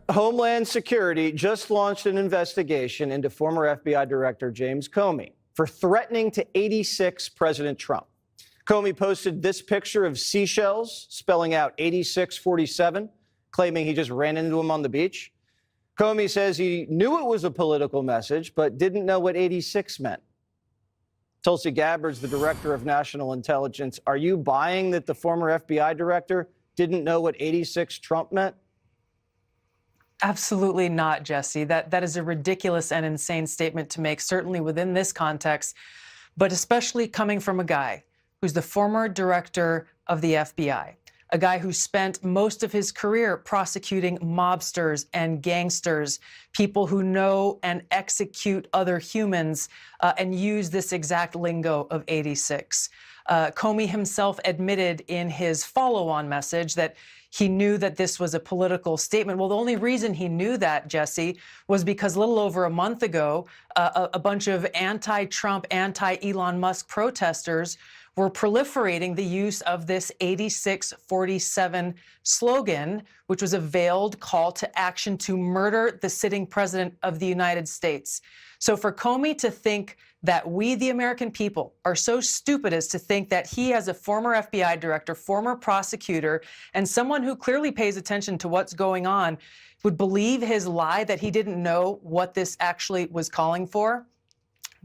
Homeland Security just launched an investigation into former FBI Director James Comey for threatening to 86 President Trump. Comey posted this picture of seashells spelling out 8647, claiming he just ran into him on the beach. Comey says he knew it was a political message, but didn't know what 86 meant. Tulsi Gabbard's the director of national intelligence. Are you buying that the former FBI director didn't know what 86 Trump meant? Absolutely not, Jesse. That is a ridiculous and insane statement to make, certainly within this context, but especially coming from a guy who's the former director of the FBI, a guy who spent most of his career prosecuting mobsters and gangsters, people who know and execute other humans and use this exact lingo of 86. Comey himself admitted in his follow-on message that he knew that this was a political statement. Well, the only reason he knew that, Jesse, was because a little over a month ago, a bunch of anti-Trump, anti-Elon Musk protesters were proliferating the use of this 8647 slogan, which was a veiled call to action to murder the sitting president of the United States. So for Comey to think that we, the American people, are so stupid as to think that he, as a former FBI director, former prosecutor, and someone who clearly pays attention to what's going on, would believe his lie that he didn't know what this actually was calling for.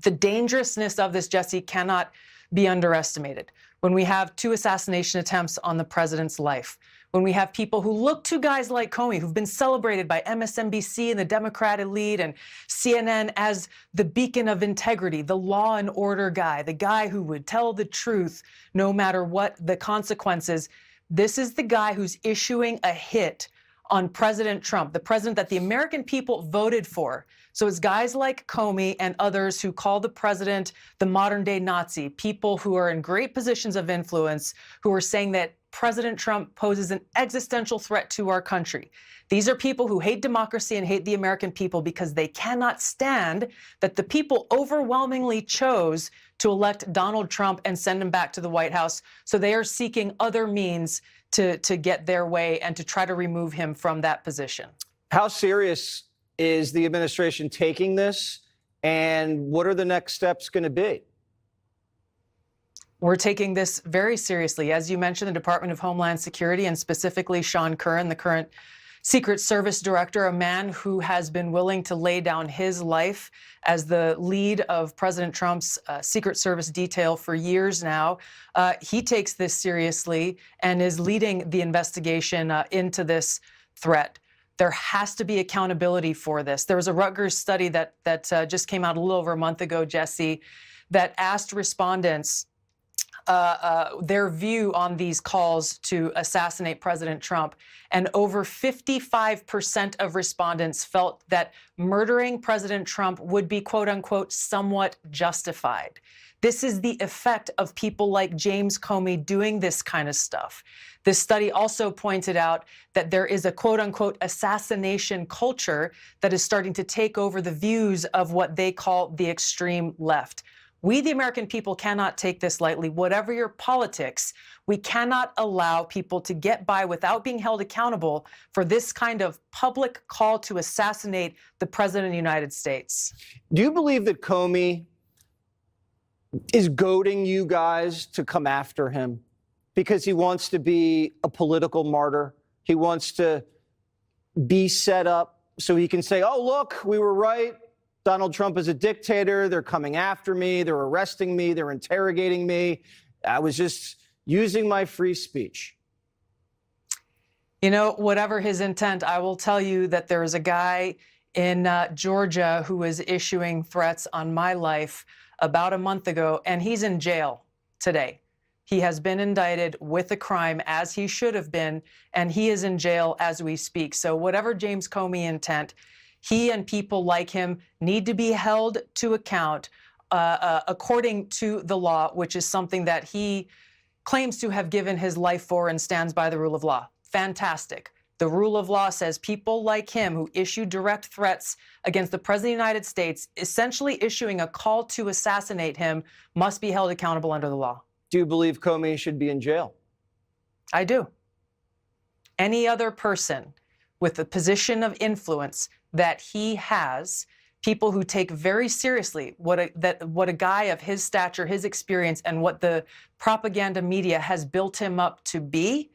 The dangerousness of this, Jesse, cannot be underestimated. When we have 2 assassination attempts on the president's life, when we have people who look to guys like Comey, who've been celebrated by MSNBC and the Democrat elite and CNN as the beacon of integrity, the law and order guy, the guy who would tell the truth no matter what the consequences. This is the guy who's issuing a hit on President Trump, the president that the American people voted for. So it's guys like Comey and others who call the president the modern day Nazi, people who are in great positions of influence, who are saying that President Trump poses an existential threat to our country. These are people who hate democracy and hate the American people because they cannot stand that the people overwhelmingly chose to elect Donald Trump and send him back to the White House. So they are seeking other means to get their way and to try to remove him from that position. How serious is the administration taking this, and what are the next steps going to be? We're taking this very seriously. As you mentioned, the Department of Homeland Security, and specifically Sean Curran, the current Secret Service director, a man who has been willing to lay down his life as the lead of President Trump's Secret Service detail for years now. He takes this seriously and is leading the investigation into this threat. There has to be accountability for this. There was a Rutgers study that just came out a little over a month ago, Jesse, that asked respondents their view on these calls to assassinate President Trump. And over 55% of respondents felt that murdering President Trump would be, quote unquote, somewhat justified. This is the effect of people like James Comey doing this kind of stuff. This study also pointed out that there is a quote unquote assassination culture that is starting to take over the views of what they call the extreme left. We, the American people, cannot take this lightly. Whatever your politics, we cannot allow people to get by without being held accountable for this kind of public call to assassinate the President of the United States. Do you believe that Comey is goading you guys to come after him because he wants to be a political martyr? He wants to be set up so he can say, oh, look, we were right. Donald Trump is a dictator. They're coming after me. They're arresting me. They're interrogating me. I was just using my free speech. You know, whatever his intent, I will tell you that there is a guy in Georgia who is issuing threats on my life about a month ago, and he's in jail today. He has been indicted with a crime, as he should have been, and he is in jail as we speak. So whatever James Comey intent, he and people like him need to be held to account according to the law, which is something that he claims to have given his life for and stands by the rule of law. Fantastic. The rule of law says people like him who issue direct threats against the President of the United States, essentially issuing a call to assassinate him, must be held accountable under the law. Do you believe Comey should be in jail? I do. Any other person with the position of influence that he has, people who take very seriously what a guy of his stature, his experience, and what the propaganda media has built him up to be,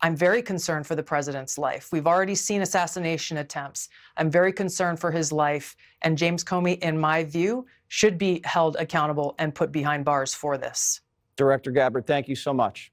I'm very concerned for the president's life. We've already seen assassination attempts. I'm very concerned for his life. And James Comey, in my view, should be held accountable and put behind bars for this. Director Gabbard, thank you so much.